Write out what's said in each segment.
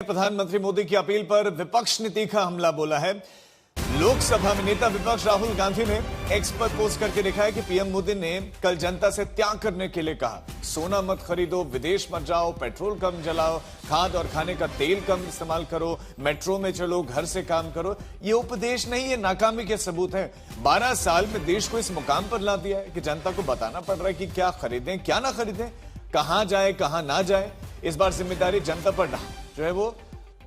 प्रधानमंत्री मोदी की अपील पर विपक्ष ने तीखा हमला बोला है। लोकसभा में नेता विपक्ष राहुल गांधी ने एक्स पर पोस्ट करके लिखा है कि पीएम मोदी ने कल जनता से त्याग करने के लिए कहा, सोना मत खरीदो, विदेश मत जाओ, पेट्रोल कम जलाओ, खाद और खाने का तेल कम इस्तेमाल करो, मेट्रो में चलो, घर से काम करो। ये उपदेश नहीं, ये नाकामी के सबूत है। 12 साल में देश को इस मुकाम पर ला दिया है कि जनता को बताना पड़ रहा है कि क्या खरीदें, क्या ना खरीदें, कहां जाए, कहां ना जाए। इस बार जिम्मेदारी जनता पर जो है वो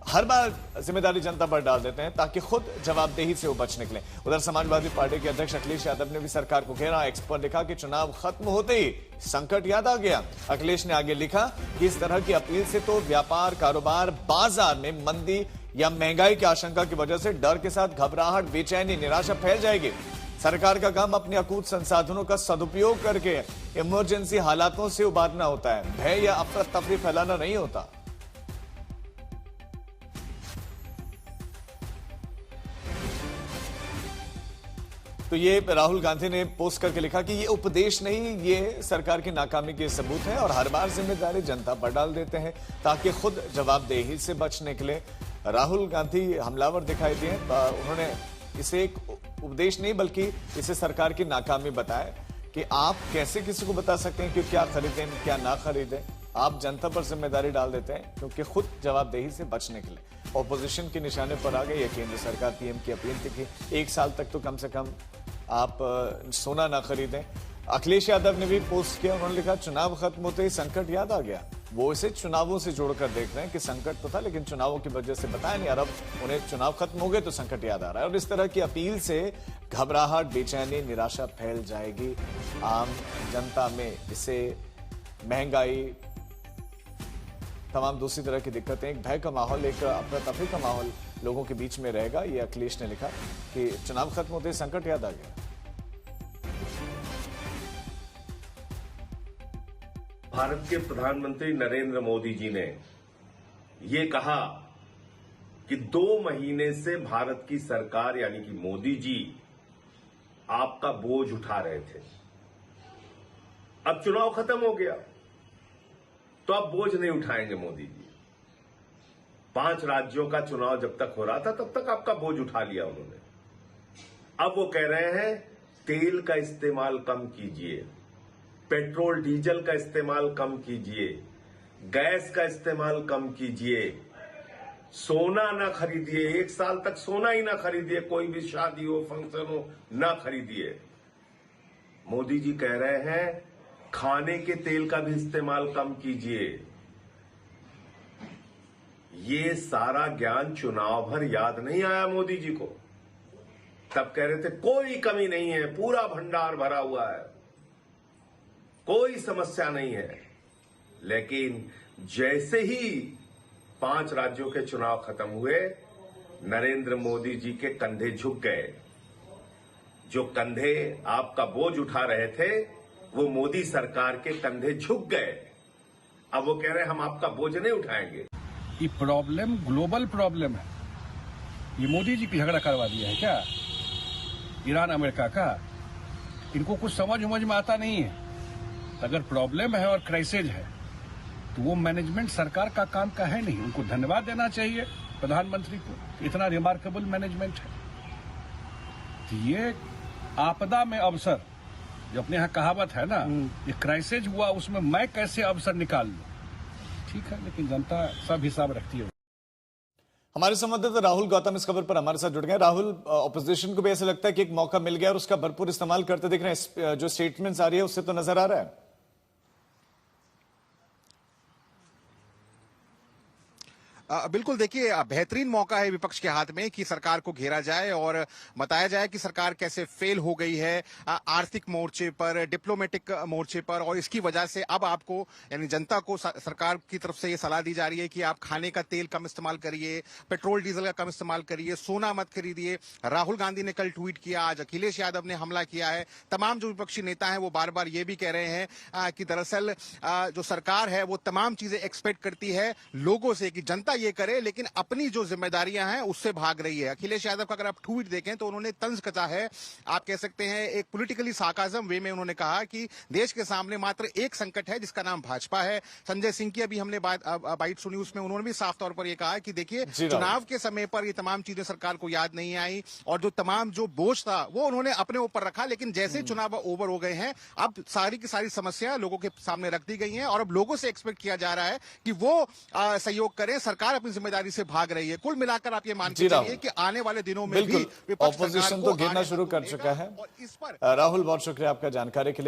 हर बार जिम्मेदारी जनता पर डाल देते हैं ताकि खुद जवाबदेही से वो बच निकले। उधर समाजवादी पार्टी के अध्यक्ष अखिलेश यादव ने भी सरकार को घेरा। एक्स पर लिखा कि चुनाव खत्म होते ही संकट याद आ गया। अखिलेश ने आगे लिखा कि इस तरह की अपील से तो व्यापार, कारोबार, बाजार में मंदी या महंगाई की आशंका की वजह से डर के साथ घबराहट, बेचैनी, निराशा फैल जाएगी। सरकार का काम अपने अकूत संसाधनों का सदुपयोग करके इमरजेंसी हालातों से उबारना होता है, भय या अफरा तफरी फैलाना नहीं होता। तो ये राहुल गांधी ने पोस्ट करके लिखा कि ये उपदेश नहीं, ये सरकार की नाकामी के सबूत है और हर बार जिम्मेदारी जनता पर डाल देते हैं ताकि खुद जवाबदेही से बच निकले। राहुल गांधी हमलावर दिखाई दिए। उन्होंने इसे एक उपदेश नहीं बल्कि इसे सरकार की नाकामी बताया कि आप कैसे किसी को बता सकते हैं कि क्या खरीदें, क्या ना खरीदें। आप जनता पर जिम्मेदारी डाल देते हैं क्योंकि खुद जवाबदेही से बच निकले। ऑपोजिशन के निशाने पर आ गई। केंद्र सरकार पीएम की अपील थी कि 1 साल तक तो कम से कम आप सोना ना खरीदें। अखिलेश यादव ने भी पोस्ट किया। उन्होंने लिखा, चुनाव खत्म होते ही संकट याद आ गया। वो इसे चुनावों से जोड़कर देख रहे हैं कि संकट तो था लेकिन चुनावों की वजह से बताया नहीं, और अब उन्हें चुनाव खत्म हो गए तो संकट याद आ रहा है। और इस तरह की अपील से घबराहट, बेचैनी, निराशा फैल जाएगी आम जनता में। इससे महंगाई, तमाम दूसरी तरह की दिक्कतें, एक भय का माहौल, एक अफरा तफरी का माहौल लोगों के बीच में रहेगा। ये अखिलेश ने लिखा कि चुनाव खत्म होते ही संकट याद आ गया। भारत के प्रधानमंत्री नरेंद्र मोदी जी ने ये कहा कि 2 महीने से भारत की सरकार यानी कि मोदी जी आपका बोझ उठा रहे थे। अब चुनाव खत्म हो गया तो अब बोझ नहीं उठाएंगे मोदी जी। 5 राज्यों का चुनाव जब तक हो रहा था तब तक आपका बोझ उठा लिया उन्होंने। अब वो कह रहे हैं तेल का इस्तेमाल कम कीजिए, पेट्रोल डीजल का इस्तेमाल कम कीजिए, गैस का इस्तेमाल कम कीजिए, सोना ना खरीदिए, 1 साल तक सोना ही ना खरीदिए, कोई भी शादी हो, फंक्शन हो, ना खरीदिए। मोदी जी कह रहे हैं खाने के तेल का भी इस्तेमाल कम कीजिए। ये सारा ज्ञान चुनाव भर याद नहीं आया मोदी जी को। तब कह रहे थे कोई कमी नहीं है, पूरा भंडार भरा हुआ है, कोई समस्या नहीं है। लेकिन जैसे ही 5 राज्यों के चुनाव खत्म हुए, नरेंद्र मोदी जी के कंधे झुक गए। जो कंधे आपका बोझ उठा रहे थे वो मोदी सरकार के कंधे झुक गए। अब वो कह रहे हैं हम आपका बोझ नहीं उठाएंगे। ये प्रॉब्लम ग्लोबल प्रॉब्लम है। ये मोदी जी की झगड़ा करवा दिया है क्या ईरान अमेरिका का? इनको कुछ समझ में आता नहीं है। अगर प्रॉब्लम है और क्राइसिस है तो वो मैनेजमेंट सरकार का काम का है नहीं। उनको धन्यवाद देना चाहिए प्रधानमंत्री को, इतना रिमार्केबल मैनेजमेंट है। तो ये आपदा में अवसर, जो अपने यहाँ कहावत है ना, ये क्राइसिस हुआ उसमें मैं कैसे अवसर निकाल लूं। ठीक है, लेकिन जनता सब हिसाब रखती है। हमारे संवाददाता राहुल गौतम इस खबर पर हमारे साथ जुड़ गए। राहुल, ऑपोजिशन को भी ऐसा लगता है कि एक मौका मिल गया और उसका भरपूर इस्तेमाल करते दिख रहे हैं। जो स्टेटमेंट्स आ रही है उससे तो नजर आ रहा है। बिल्कुल, देखिए बेहतरीन मौका है विपक्ष के हाथ में कि सरकार को घेरा जाए और बताया जाए कि सरकार कैसे फेल हो गई है आर्थिक मोर्चे पर, डिप्लोमेटिक मोर्चे पर। और इसकी वजह से अब आपको यानी जनता को सरकार की तरफ से ये सलाह दी जा रही है कि आप खाने का तेल कम इस्तेमाल करिए, पेट्रोल डीजल का कम इस्तेमाल करिए, सोना मत खरीदिए। राहुल गांधी ने कल ट्वीट किया, आज अखिलेश यादव ने हमला किया है। तमाम जो विपक्षी नेता हैं वो बार बार ये भी कह रहे हैं कि दरअसल जो सरकार है वो तमाम चीजें एक्सपेक्ट करती है लोगों से, कि जनता ये करे लेकिन अपनी जो जिम्मेदारियां हैं उससे भाग रही है। अखिलेश यादव का अगर आप ट्वीट देखें तो उन्होंने तंज कसा है, आप कह सकते हैं एक पॉलिटिकली सार्काज्म वे में उन्होंने कहा कि देश के सामने मात्र एक संकट है जिसका नाम भाजपा है। संजय सिंह की अभी हमने बाइट सुनी, उसमें उन्होंने भी साफ तौर पर यह कहा कि देखिए चुनाव के समय पर ये तमाम चीजें सरकार को याद नहीं आई और जो तमाम जो बोझ था वो उन्होंने अपने ऊपर रखा, लेकिन जैसे चुनाव ओवर हो गए हैं अब सारी की सारी समस्या लोगों के सामने रख दी गई हैं और अब लोगों से एक्सपेक्ट किया जा रहा है कि वो सहयोग करें। सरकार अपनी जिम्मेदारी से भाग रही है। कुल मिलाकर आप ये मान के चलिए कि आने वाले दिनों में भी ऑपोजिशन तो घेरना शुरू कर चुका है। राहुल, बहुत शुक्रिया आपका जानकारी के लिए।